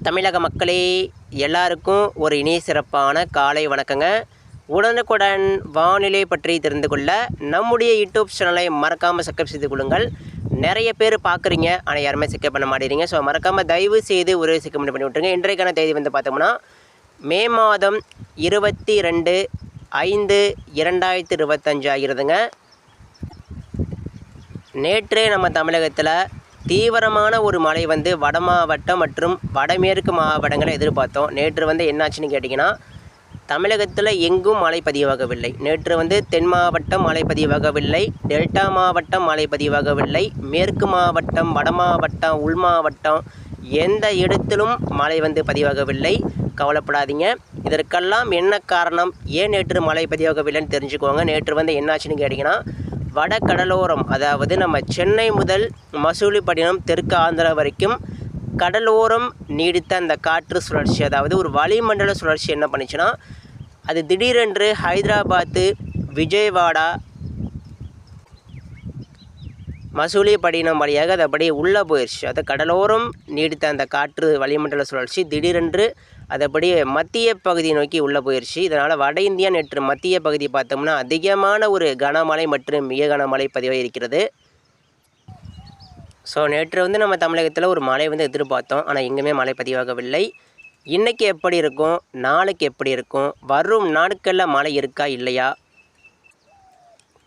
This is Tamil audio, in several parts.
தமிழக மக்களே எல்லாருக்கும் ஒரு இனிய சிறப்பான காலை வணக்கங்க. உடனுக்குடன் வானிலை பற்றி தெரிந்து கொள்ள நம்முடைய யூடியூப் சேனலை மறக்காமல் சப்ஸ்கிரைப் செய்து கொள்ளுங்கள். நிறைய பேர் பார்க்குறீங்க, ஆனால் யாருமே சப்ஸ்கிரைப் பண்ண மாட்டேறீங்க. ஸோ மறக்காமல் தயவு செய்து ஒரு சப்ஸ்கிரைப் பண்ணி விட்டுருங்க. இன்றைக்கான தேதி வந்து பார்த்தோம்னா மே மாதம் 22/5/2025 ஆகிறதுங்க. நேற்று நம்ம தமிழகத்தில் தீவிரமான ஒரு மழை வந்து வட மாவட்டம் மற்றும் வடமேற்கு மாவட்டங்களை எதிர்பார்த்தோம். நேற்று வந்து என்னாச்சுன்னு கேட்டிங்கன்னா, தமிழகத்தில் எங்கும் மழை பதிவாகவில்லை. நேற்று வந்து தென் மாவட்டம் மழை பதிவாகவில்லை, டெல்டா மாவட்டம் மழை பதிவாகவில்லை, மேற்கு மாவட்டம், வட மாவட்டம், உள் மாவட்டம் எந்த இடத்திலும் மழை வந்து பதிவாகவில்லை. கவலைப்படாதீங்க. இதற்கெல்லாம் என்ன காரணம், ஏன் நேற்று மழை பதிவாகவில்லைன்னு தெரிஞ்சுக்கோங்க. நேற்று வந்து என்னாச்சுன்னு கேட்டிங்கன்னா, வட கடலோரம், அதாவது நம்ம சென்னை முதல் மசூலிப்பட்டினம் தெற்கு ஆந்திரா வரைக்கும் கடலோரம் நீடித்த அந்த காற்று சுழற்சி, அதாவது ஒரு வளிமண்டல சுழற்சி என்ன பண்ணிச்சுன்னா, அது திடீரென்று ஹைதராபாத்து, விஜயவாடா, மசூலிப்பட்டினம் வழியாக அது அப்படியே உள்ளே போயிடுச்சு. அது கடலோரம் நீடித்த அந்த காற்று வளிமண்டல சுழற்சி திடீரென்று அது அப்படியே மத்திய பகுதியை நோக்கி உள்ளே போயிடுச்சு. இதனால் வட இந்தியா நேற்று மத்திய பகுதி பார்த்தோம்னா அதிகமான ஒரு கனமழை மற்றும் மிக கனமழை பதிவாக இருக்கிறது. ஸோ நேற்று வந்து நம்ம தமிழகத்தில் ஒரு மழை வந்து எதிர்பார்த்தோம், ஆனால் எங்குமே மழை பதிவாகவில்லை. இன்றைக்கி எப்படி இருக்கும், நாளைக்கு எப்படி இருக்கும், வரும் நாட்களில் மழை இருக்கா இல்லையா,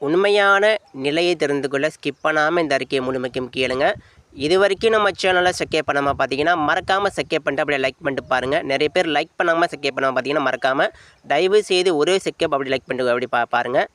உண்மையான நிலையை தெரிந்து கொள்ள ஸ்கிப் பண்ணாமல் இந்த அறிக்கையை முழுமைக்கும் கேளுங்க. இது வரைக்கும் நம்ம சேனலை சப்ஸ்கிரைப் பண்ணாமல் பார்த்தீங்கன்னா மறக்காமல் சப்ஸ்கிரைப் பண்ணிட்டு அப்படியே லைக் பண்ணிட்டு பாருங்கள். நிறைய பேர் லைக் பண்ணாமல் சப்ஸ்கிரைப் பண்ணாமல் பார்த்தீங்கன்னா மறக்காமல் தயவு செய்து ஒரே சப்ஸ்கிரைப் அப்படி லைக் பண்ணிட்டு அப்படி பாருங்கள்.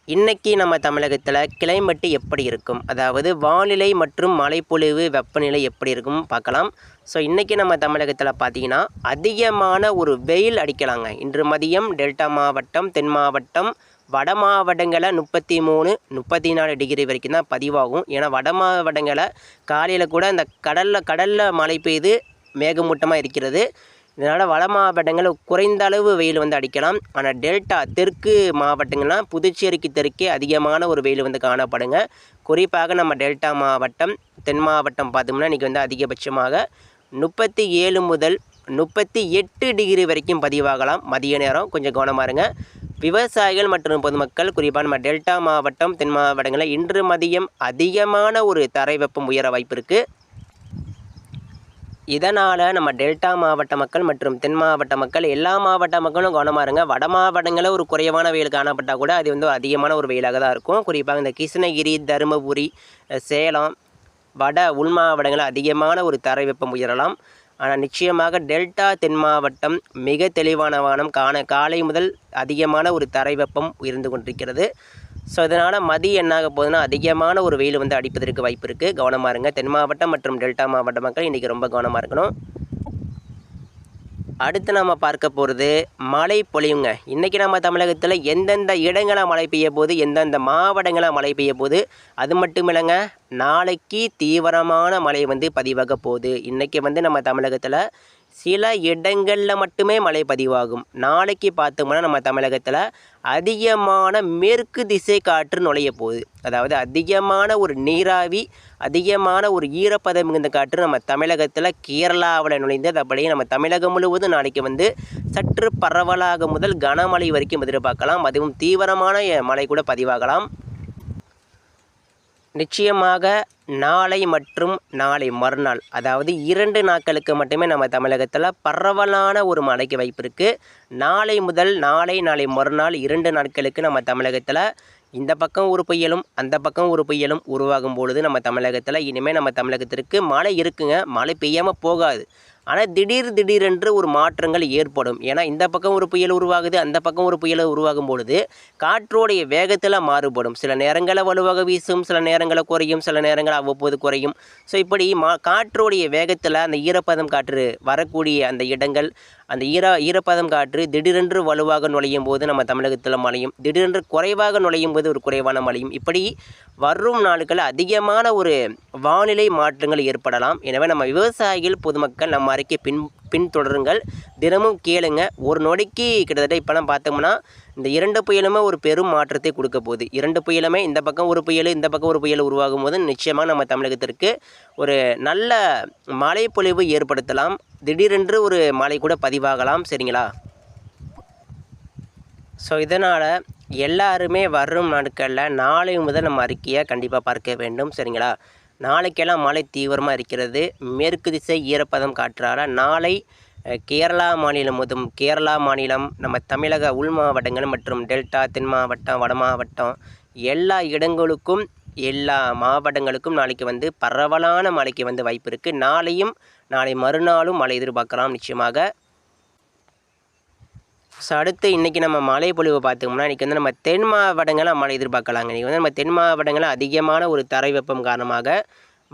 இன்றைக்கி நம்ம தமிழகத்தில் கிளைமேட்டு எப்படி இருக்கும், அதாவது வானிலை மற்றும் மழைப்பொழிவு வெப்பநிலை எப்படி இருக்கும் பார்க்கலாம். ஸோ இன்றைக்கி நம்ம தமிழகத்தில் பார்த்திங்கன்னா அதிகமான ஒரு வெயில் அடிக்கலாங்க. இன்று மதியம் டெல்டா மாவட்டம், தென் மாவட்டம், வட மாவட்டங்களில் 33, 34 டிகிரி வரைக்கும் தான் பதிவாகும். ஏன்னா வட மாவட்டங்களை காலையில் கூட அந்த கடலில் மழை பெய்து மேகமூட்டமாக இருக்கிறது. இதனால் வட மாவட்டங்களில் குறைந்த அளவு வெயில் வந்து அடிக்கலாம். ஆனால் டெல்டா தெற்கு மாவட்டங்கள்லாம் புதுச்சேரிக்கு தெற்கே அதிகமான ஒரு வெயில் வந்து காணப்படுங்க. குறிப்பாக நம்ம டெல்டா மாவட்டம், தென் மாவட்டம் பார்த்தோம்னா இன்றைக்கி வந்து அதிகபட்சமாக 37 முதல் 38 டிகிரி வரைக்கும் பதிவாகலாம். மதிய நேரம் கொஞ்சம் கவனமாக இருங்க. விவசாயிகள் மற்றும் பொதுமக்கள், குறிப்பாக நம்ம டெல்டா மாவட்டம், தென் மாவட்டங்களில் இன்று மதியம் அதிகமான ஒரு தரை வெப்பம் உயர வாய்ப்பு இருக்குது. இதனால் நம்ம டெல்டா மாவட்ட மக்கள் மற்றும் தென் மாவட்ட மக்கள், எல்லா மாவட்ட மக்களும் கவனமாக இருங்க. வட மாவட்டங்களில் ஒரு குறைவான வெயில் காணப்பட்டால் கூட அது வந்து அதிகமான ஒரு வெயிலாக தான் இருக்கும். குறிப்பாக இந்த கிருஷ்ணகிரி, தருமபுரி, சேலம், வட உள் மாவட்டங்களில் அதிகமான ஒரு தரை வெப்பம் உயரலாம். ஆனால் நிச்சயமாக டெல்டா தென் மாவட்டம் மிக தெளிவான வானம் காலை முதல் அதிகமான ஒரு தரை வெப்பம் உயர்ந்து கொண்டிருக்கிறது. ஸோ இதனால் மதியம் என்னாக போகுதுன்னா அதிகமான ஒரு வெயில் வந்து அடிப்பதற்கு வாய்ப்பு இருக்குது. கவனமாக இருங்க. தென் மாவட்டம் மற்றும் டெல்டா மாவட்ட மக்கள் இன்றைக்கி ரொம்ப கவனமாக இருக்கணும். அடுத்து நம்ம பார்க்க போகிறது மழை பொழிவுங்க. இன்றைக்கி நம்ம தமிழகத்தில் எந்தெந்த இடங்களில் மழை பெய்ய போகுது, எந்தெந்த மாவட்டங்களில் மழை பெய்ய போகுது, அது மட்டும் இல்லைங்க, நாளைக்கு தீவிரமான மழை வந்து பதிவாக போகுது. இன்றைக்கி வந்து நம்ம தமிழகத்தில் சில இடங்களில் மட்டுமே மழை பதிவாகும். நாளைக்கு பார்த்தோம்னா நம்ம தமிழகத்தில் அதிகமான மேற்கு திசை காற்று நுழைய போகுது. அதாவது அதிகமான ஒரு நீராவி, அதிகமான ஒரு ஈரப்பதம் மிகுந்த காற்று நம்ம தமிழகத்தில் கேரளாவில் நுழைந்து அது அப்படியே நம்ம தமிழகம் முழுவதும் நாளைக்கு வந்து சற்று பரவலாக முதல் கனமழை வரைக்கும் எதிர்பார்க்கலாம். அதுவும் தீவிரமான மழை கூட பதிவாகலாம். நிச்சயமாக நாளை மற்றும் நாளை மறுநாள், அதாவது 2 நாட்களுக்கு மட்டுமே நம்ம தமிழகத்தில் பரவலான ஒரு மழைக்கு வாய்ப்பு இருக்குது. நாளை முதல் நாளை மறுநாள் 2 நாட்களுக்கு நம்ம தமிழகத்தில் இந்த பக்கம் ஒரு புயலும் அந்த பக்கம் ஒரு புயலும் உருவாகும் பொழுது நம்ம தமிழகத்தில் இனிமேல் நம்ம தமிழகத்திற்கு மழை இருக்குங்க. மழை பெய்யாமல் போகாது. ஆனால் திடீரென்று ஒரு மாற்றங்கள் ஏற்படும். ஏன்னா இந்த பக்கம் ஒரு புயல் உருவாகுது, அந்த பக்கம் ஒரு புயல் உருவாகும் பொழுது காற்றோடைய வேகத்தில் மாறுபடும். சில நேரங்களில் வலுவாக வீசும், சில நேரங்களில் குறையும், சில நேரங்களில் அவ்வப்போது குறையும். ஸோ இப்படி காற்றோடைய வேகத்தில் அந்த ஈரப்பதம் காற்று வரக்கூடிய அந்த இடங்கள், அந்த ஈரப்பதம் காற்று திடீரென்று வலுவாக நுழையும் போது நம்ம தமிழகத்தில் மழையும், திடீரென்று குறைவாக நுழையும் போது ஒரு குறைவான மழையும், இப்படி வரும் நாட்களில் அதிகமான ஒரு வானிலை மாற்றங்கள் ஏற்படலாம். எனவே நம்ம விவசாயிகள், பொதுமக்கள் நம்ம அறிக்கை பின்தொடருங்கள், தினமும் கேளுங்க. ஒரு நொடிக்கு கிட்டத்தட்ட இப்போலாம் பார்த்தோம்னா இந்த 2 புயலுமே ஒரு பெரும் மாற்றத்தை கொடுக்க போகுது. 2 புயலுமே இந்த பக்கம் ஒரு புயல், இந்த பக்கம் ஒரு புயல் உருவாகும் போது நிச்சயமாக நம்ம தமிழகத்திற்கு ஒரு நல்ல மழை பொழிவு ஏற்படுத்தலாம். திடீரென்று ஒரு மழை கூட பதிவாகலாம். சரிங்களா? ஸோ இதனால் எல்லாருமே வரும் நாட்களில் நாளை முதல் நம்ம அறிக்கையை கண்டிப்பாக பார்க்க வேண்டும். சரிங்களா? நாளைக்கெல்லாம் மழை தீவிரமாக இருக்கிறது. மேற்கு திசை ஈரப்பதம் காற்றால் நாளை கேரளா மாநிலம் நம்ம தமிழக உள் மாவட்டங்கள் மற்றும் டெல்டா, தென் மாவட்டம், வட மாவட்டம் எல்லா இடங்களுக்கும் எல்லா மாவட்டங்களுக்கும் நாளைக்கு வந்து பரவலான மழைக்கு வந்து வாய்ப்பு இருக்குது. நாளை மறுநாளும் மழை எதிர்பார்க்கலாம் நிச்சயமாக. ஸோ அடுத்து இன்றைக்கி நம்ம மழை பொழிவு பார்த்தோம்னா இன்றைக்கி வந்து நம்ம தென் மாவட்டங்களில் மழை எதிர்பார்க்கலாங்க. இன்றைக்கி வந்து நம்ம தென் மாவட்டங்களில் அதிகமான ஒரு தரை வெப்பம் காரணமாக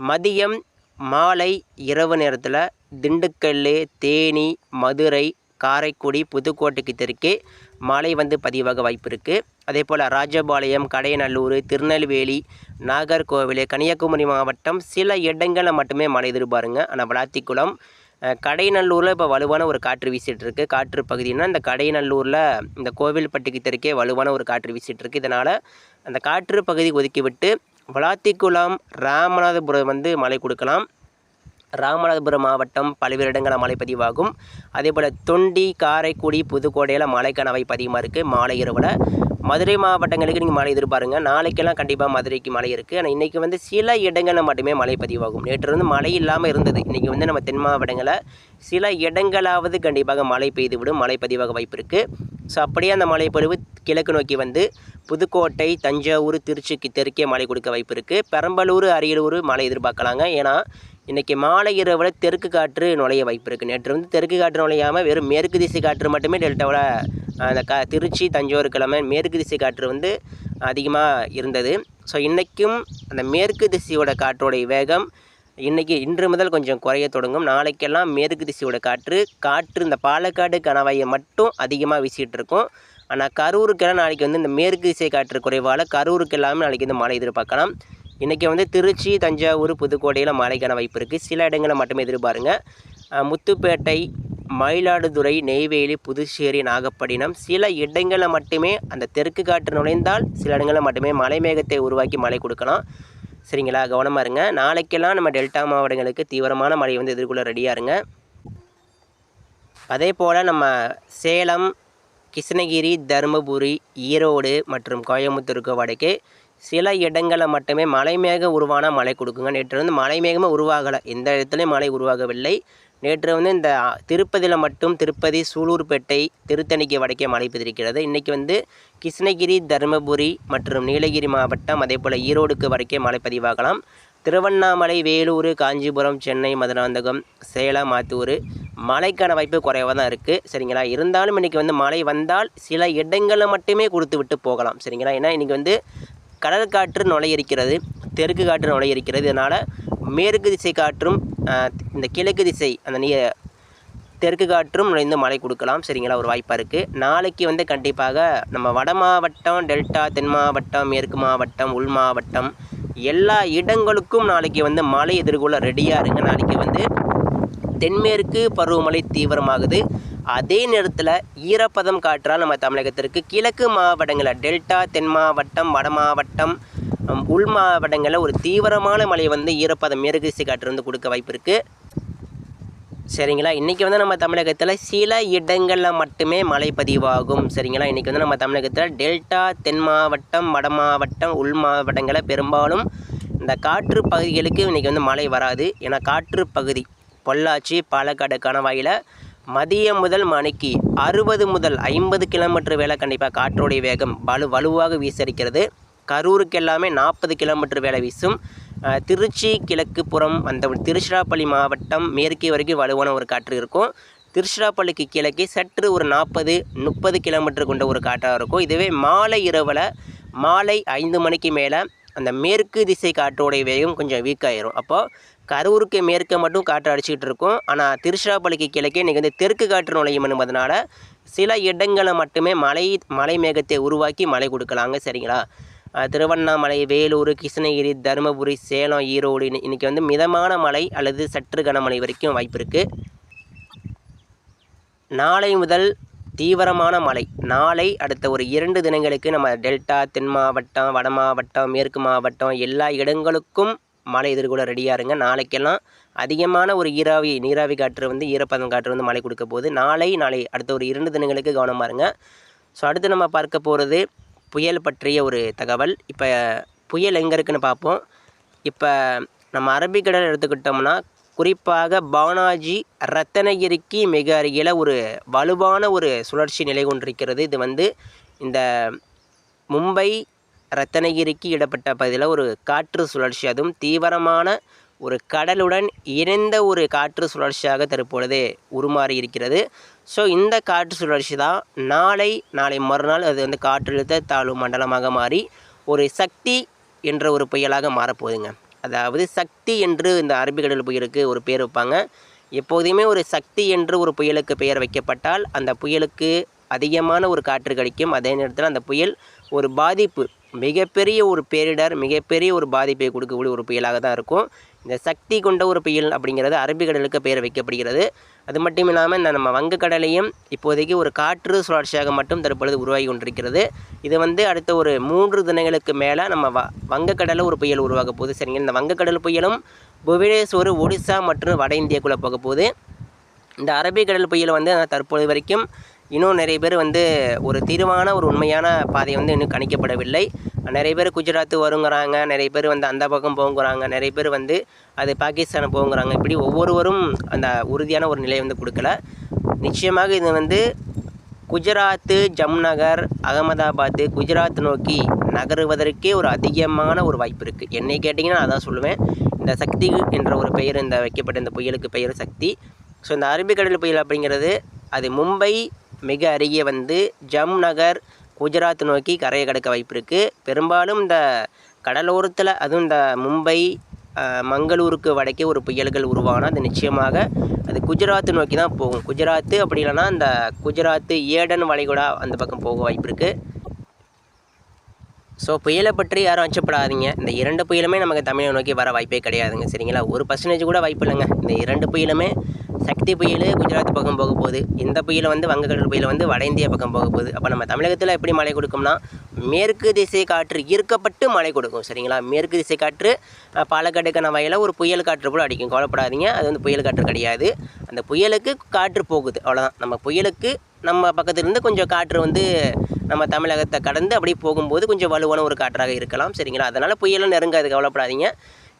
மதியம், மாலை, இரவு நேரத்தில் திண்டுக்கல், தேனி, மதுரை, காரைக்குடி, புதுக்கோட்டைக்கு தெற்கே மழை வந்து பதிவாக வாய்ப்பு இருக்குது. அதே போல் ராஜபாளையம், கடையநல்லூர், திருநெல்வேலி, நாகர்கோவில், கன்னியாகுமரி மாவட்டம் சில இடங்களில் மட்டுமே மழை எதிர்பாருங்க. ஆனால் விளாத்திக்குளம், கடையநல்லூரில் இப்போ வலுவான ஒரு காற்று வீசிகிட்டு இருக்குது. காற்று பகுதினா இந்த கடையநல்லூரில் இந்த கோவில்பட்டிக்கு தெற்கே வலுவான ஒரு காற்று வீசிகிட்டு இருக்குது. இதனால் அந்த காற்று பகுதி ஒதுக்கிவிட்டு விளாத்திக்குளம், ராமநாதபுரம் வந்து மழை கொடுக்கலாம். ராமநாதபுரம் மாவட்டம் பல்வேறு இடங்களில் மழை பதிவாகும். அதே போல் தொண்டி, காரைக்குடி, புதுக்கோட்டையில் மழைக்கான வாய்ப்பு அதிகமாக இருக்குது. மாலை இரவில் மதுரை மாவட்டங்களுக்கு நீங்கள் மழை எதிர்பாருங்க. நாளைக்கெல்லாம் கண்டிப்பாக மதுரைக்கு மழை இருக்குது. ஆனால் இன்றைக்கி வந்து சில இடங்களில் மட்டுமே மழை பதிவாகும். நேற்று வந்து மழை இல்லாமல் இருந்தது. இன்றைக்கி வந்து நம்ம தென் மாவட்டங்களில் சில இடங்களாவது கண்டிப்பாக மழை பெய்துவிடும், மழை பதிவாக வாய்ப்பு இருக்குது. ஸோ அப்படியே அந்த மழை பொழிவு கிழக்கு நோக்கி வந்து புதுக்கோட்டை, தஞ்சாவூர், திருச்சிக்கு தெற்கே மழை கொடுக்க வாய்ப்பு இருக்குது. பெரம்பலூர், அரியலூர் மழை எதிர்பார்க்கலாங்க. ஏன்னா இன்றைக்கி மாலை இரவில் தெற்கு காற்று நுழைய வாய்ப்பு இருக்குது. நேற்று வந்து தெற்கு காற்று நுழையாமல் வெறும் மேற்கு திசை காற்று மட்டுமே டெல்டாவில் அந்த திருச்சி, தஞ்சாவூர் கிழமை மேற்கு திசை காற்று வந்து அதிகமாக இருந்தது. ஸோ இன்றைக்கும் அந்த மேற்கு திசையோட காற்றோடைய வேகம் இன்று முதல் கொஞ்சம் குறைய தொடங்கும். நாளைக்கெல்லாம் மேற்கு திசையோட காற்று இந்த பாலக்காடு, கணவாயை மட்டும் அதிகமாக வீசிகிட்டு இருக்கும். ஆனால் கரூருக்கெல்லாம் நாளைக்கு வந்து இந்த மேற்கு திசை காற்று குறைவால் கரூருக்கு எல்லாமே நாளைக்கு வந்து மழை எதிர்பார்க்கலாம். இன்றைக்கி வந்து திருச்சி, தஞ்சாவூர், புதுக்கோட்டையில் மழைக்கான வாய்ப்பு இருக்குது. சில இடங்களில் மட்டுமே எதிர்பாருங்க. முத்துப்பேட்டை, மயிலாடுதுறை, நெய்வேலி, புதுச்சேரி, நாகப்பட்டினம் சில இடங்களில் மட்டுமே அந்த தெற்கு காற்று நுழைந்தால் சில இடங்களில் மட்டுமே மழை மேகத்தை உருவாக்கி மழை கொடுக்கலாம். சரிங்களா? கவனமாக இருங்க. நாளைக்கெல்லாம் நம்ம டெல்டா மாவட்டங்களுக்கு தீவிரமான மழை வந்து எதிர்கொள்ள ரெடியாக இருங்க. அதே போல் நம்ம சேலம், கிருஷ்ணகிரி, தருமபுரி, ஈரோடு மற்றும் கோயம்புத்தூருக்கு வடக்கே சில இடங்களில் மட்டுமே மழை மேகம் உருவான மழை கொடுக்குங்க. நேற்று வந்து மழை மேகமே உருவாகலை, எந்த இடத்துலையும் மழை உருவாகவில்லை. நேற்று வந்து இந்த திருப்பதியில் மட்டும் திருப்பதி, சூலூர்பேட்டை, திருத்தணிக்கு வடக்கே மழை பெய்திருக்கிறது. இன்றைக்கி வந்து கிருஷ்ணகிரி, தருமபுரி மற்றும் நீலகிரி மாவட்டம் அதே போல் ஈரோடுக்கு வடக்கே மழை பதிவாகலாம். திருவண்ணாமலை, வேலூர், காஞ்சிபுரம், சென்னை, மதுராந்தகம், சேலம், ஆத்தூர் மழைக்கான வாய்ப்பு குறைவாக தான் இருக்குது. சரிங்களா? இருந்தாலும் இன்றைக்கி வந்து மழை வந்தால் சில இடங்களில் மட்டுமே கொடுத்து விட்டு போகலாம். சரிங்களா? ஏன்னா இன்றைக்கி வந்து கடல் காற்று நுழையிருக்கிறது, தெற்கு காற்று நுழையிருக்கிறது. இதனால் மேற்கு திசை காற்றும் இந்த கிழக்கு திசை அந்த தெற்கு காற்றும் நுழைந்து மழை கொடுக்கலாம். சரிங்களா? ஒரு வாய்ப்பாக இருக்குது. நாளைக்கு வந்து கண்டிப்பாக நம்ம வட மாவட்டம், டெல்டா, தென் மாவட்டம், மேற்கு மாவட்டம், உள் மாவட்டம் எல்லா இடங்களுக்கும் நாளைக்கு வந்து மழை எதிர்கொள்ள ரெடியாக இருங்க. நாளைக்கு வந்து தென்மேற்கு பருவமழை தீவிரமாகுது. அதே நேரத்தில் ஈரப்பதம் காற்றால் நம்ம தமிழகத்திற்கு கிழக்கு மாவட்டங்களில் டெல்டா, தென் மாவட்டம், வட மாவட்டம், உள் மாவட்டங்களில் ஒரு தீவிரமான மழை வந்து ஈரப்பதம் மேற்கு திசை காற்று வந்து கொடுக்க வாய்ப்பு இருக்குது. சரிங்களா? இன்றைக்கி வந்து நம்ம தமிழகத்தில் சில இடங்களில் மட்டுமே மழை பதிவாகும். சரிங்களா? இன்றைக்கி வந்து நம்ம தமிழகத்தில் டெல்டா, தென் மாவட்டம், வட மாவட்டம், உள் மாவட்டங்களில் பெரும்பாலும் இந்த காற்று பகுதிகளுக்கு இன்றைக்கி வந்து மழை வராது. ஏன்னா காற்று பகுதி பொள்ளாச்சி, பாலக்காடு, கணவாயில் மதியம் முதல் மணிக்கு 60 முதல் 50 கிலோமீட்டர் வேலை கண்டிப்பாக காற்றோடைய வேகம் வலுவாக வீசரிக்கிறது. கரூருக்கு எல்லாமே 40 கிலோமீட்டர் வேலை வீசும். திருச்சி கிழக்கு புறம் அந்த திருச்சிராப்பள்ளி மாவட்டம் மேற்கே வரைக்கும் வலுவான ஒரு காற்று இருக்கும். திருச்சிராப்பள்ளிக்கு கிழக்கே சற்று ஒரு 40-30 கிலோமீட்டர் கொண்ட ஒரு காற்றாக இருக்கும். இதுவே மாலை இரவில் மாலை 5 மணிக்கு மேலே அந்த மேற்கு திசை காற்றோடைய வேகம் கொஞ்சம் வீக்காயிரும். அப்போது கரூருக்கு மேற்க மட்டும் காற்று அடிச்சுக்கிட்டு இருக்கும். ஆனால் திருச்சிராப்பள்ளிக்கு கிழக்கே இன்றைக்கி வந்து தெற்கு காற்று நுழையும் என்பதனால சில இடங்களில் மட்டுமே மழை மேகத்தை உருவாக்கி மழை கொடுக்கலாங்க. சரிங்களா? திருவண்ணாமலை, வேலூர், கிருஷ்ணகிரி, தருமபுரி, சேலம், ஈரோடு இன்றைக்கி வந்து மிதமான மழை அல்லது சற்று கனமழை வரைக்கும் வாய்ப்பு இருக்குது. நாளை முதல் தீவிரமான மழை. நாளை அடுத்த ஒரு 2 தினங்களுக்கு நம்ம டெல்டா, தென் மாவட்டம், வட மாவட்டம், மேற்கு மாவட்டம் எல்லா இடங்களுக்கும் மழை எதிர்கொள்ள ரெடியாக இருங்க. நாளைக்கெல்லாம் அதிகமான ஒரு நீராவி காற்று வந்து ஈரப்பதம் காற்று வந்து மழை கொடுக்க போகுது. நாளை அடுத்த ஒரு 2 தினங்களுக்கு கவனமாக இருங்க. ஸோ அடுத்து நம்ம பார்க்க போகிறது புயல் பற்றிய ஒரு தகவல். இப்போ புயல் எங்கே இருக்குதுன்னு பார்ப்போம். இப்போ நம்ம அரபிக்கடல் எடுத்துக்கிட்டோம்னா குறிப்பாக பானாஜி ரத்தனகிரிக்கு மிக அருகில் ஒரு வலுவான ஒரு சுழற்சி நிலை கொண்டிருக்கிறது. இது வந்து இந்த மும்பை ரத்தனகிரிக்கு இடப்பட்ட பகுதியில் ஒரு காற்று சுழற்சி, அதுவும் தீவிரமான ஒரு கடலுடன் இணைந்த ஒரு காற்று சுழற்சியாக தற்பொழுது உருமாறி இருக்கிறது. ஸோ இந்த காற்று சுழற்சி தான் நாளை மறுநாள் அது வந்து காற்றழுத்த தாழ்வு மண்டலமாக மாறி ஒரு சக்தி என்ற ஒரு புயலாக மாறப்போகுதுங்க. அதாவது சக்தி என்று இந்த அரபிக்கடல் புயலுக்கு ஒரு பேர் வைப்பாங்க. எப்போதுமே ஒரு சக்தி என்று ஒரு புயலுக்கு பெயர் வைக்கப்பட்டால் அந்த புயலுக்கு அதிகமான ஒரு காற்று கிடைக்கும். அதே நேரத்தில் அந்த புயல் ஒரு பாதிப்பு, மிகப்பெரிய ஒரு பேரிடர், மிகப்பெரிய ஒரு பாதிப்பை கொடுக்கக்கூடிய ஒரு புயலாக தான் இருக்கும். இந்த சக்தி கொண்ட ஒரு புயல் அப்படிங்கிறது அரபிக்கடலுக்கு பெயர் வைக்கப்படுகிறது. அது மட்டும் இல்லாமல் இந்த நம்ம வங்கக்கடலையும் இப்போதைக்கு ஒரு காற்று சுழற்சியாக மட்டும் தற்பொழுது உருவாகி கொண்டிருக்கிறது. இது வந்து அடுத்த ஒரு 3 தினங்களுக்கு மேலே நம்ம வங்கக்கடலில் ஒரு புயல் உருவாக போகுது. சரிங்க, இந்த வங்கக்கடல் புயலும் புவனேஸ்வர், ஒடிசா மற்றும் வட இந்தியாக்குள்ளே போக போகுது. இந்த அரபிக்கடல் புயல் வந்து தற்போது வரைக்கும் இன்னும் நிறைய பேர் வந்து ஒரு தீர்வான ஒரு உண்மையான பாதை வந்து இன்னும் கணிக்கப்படவில்லை. நிறைய பேர் குஜராத் வருங்கிறாங்க, நிறைய பேர் வந்து அந்த பக்கம் போங்கிறாங்க, நிறைய பேர் வந்து அது பாகிஸ்தான் போங்கிறாங்க. இப்படி ஒவ்வொருவரும் அந்த உறுதியான ஒரு நிலையை வந்து கொடுக்கல. நிச்சயமாக இது வந்து குஜராத்து, ஜம்நகர், அகமதாபாத்து, குஜராத் நோக்கி நகருவதற்கே ஒரு அதிகமான ஒரு வாய்ப்பு இருக்குது. என்னை கேட்டிங்கன்னா அதான் சொல்லுவேன். இந்த சக்தி என்ற ஒரு பெயர் இந்த வைக்கப்பட்ட இந்த புயலுக்கு பெயர் சக்தி. ஸோ இந்த அரபிக்கடல் புயல் அப்படிங்கிறது அது மும்பை மிக அருகே வந்து ஜம்நகர், குஜராத் நோக்கி கரையை கடக்க வாய்ப்பு இருக்குது. பெரும்பாலும் இந்த கடலோரத்தில், அதுவும் இந்த மும்பை, மங்களூருக்கு வடக்கே ஒரு புயல்கள் உருவானால் அது நிச்சயமாக அது குஜராத் நோக்கி தான் போகும். குஜராத்து அப்படி இல்லைன்னா இந்த குஜராத்து ஏடன் வளைகுடா அந்த பக்கம் போக வாய்ப்பு இருக்குது. ஸோ புயலை பற்றி யாரும் அச்சப்படாதீங்க. இந்த 2 புயலுமே நமக்கு தமிழை நோக்கி வர வாய்ப்பே கிடையாதுங்க. சரிங்களா, 1% கூட வாய்ப்பு இல்லைங்க. இந்த 2 புயலுமே சக்தி புயல் குஜராத் பக்கம் போக போகுது. இந்த புயல் வந்து வங்கக்கடல் புயல் வந்து வட இந்தியா பக்கம் போக போகுது. அப்போ நம்ம தமிழகத்தில் எப்படி மழை கொடுக்கும்னா மேற்கு திசை காற்று ஈர்க்கப்பட்டு மழை கொடுக்கும். சரிங்களா, மேற்கு திசை காற்று பாலக்காடுக்கான வயலில் ஒரு புயல் காற்று போல் அடிக்கும். கவலைப்படாதீங்க, அது வந்து புயல் காற்று கிடையாது. அந்த புயலுக்கு காற்று போகுது, அவ்வளோதான். நம்ம புயலுக்கு நம்ம பக்கத்துலேருந்து கொஞ்சம் காற்று வந்து நம்ம தமிழகத்தை கடந்து அப்படி போகும்போது கொஞ்சம் வலுவான ஒரு காற்றாக இருக்கலாம். சரிங்களா, அதனால் புயலும் நெருங்காது, கவலைப்படாதீங்க.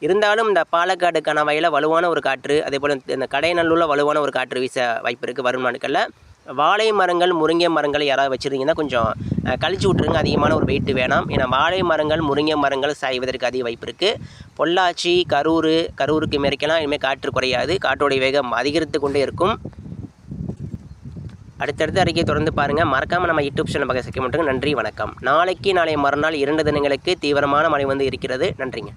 இருந்தாலும் இந்த பாலக்காடு கணவாயில் வலுவான ஒரு காற்று, அதே போல் இந்த கடையநல்லூரில் வலுவான ஒரு காற்று வீச வாய்ப்பு இருக்குது வரும் நாட்களில். வாழை மரங்கள், முருங்கை மரங்கள் யாராவது வச்சுருந்தீங்கன்னா கொஞ்சம் கழிச்சு விட்ருங்க. அதிகமான ஒரு வெயிட்டு வேணாம். ஏன்னா வாழை மரங்கள், முருங்கை மரங்கள் சாய்வதற்கு அதிக வாய்ப்பு இருக்குது. பொள்ளாச்சி, கரூருக்கு மேற்கெல்லாம் இனிமேல் காற்று குறையாது. காற்றோடைய வேகம் அதிகரித்து கொண்டே இருக்கும். அடுத்தடுத்த அறிக்கையை தொடர்ந்து பாருங்கள். மறக்காமல் நம்ம யூடியூப் சேனல் பக்கம் சேர்க்க மாட்டோங்க. நன்றி, வணக்கம். நாளை மறுநாள் 2 தினங்களுக்கு தீவிரமான மழை வந்து இருக்கிறது. நன்றிங்க.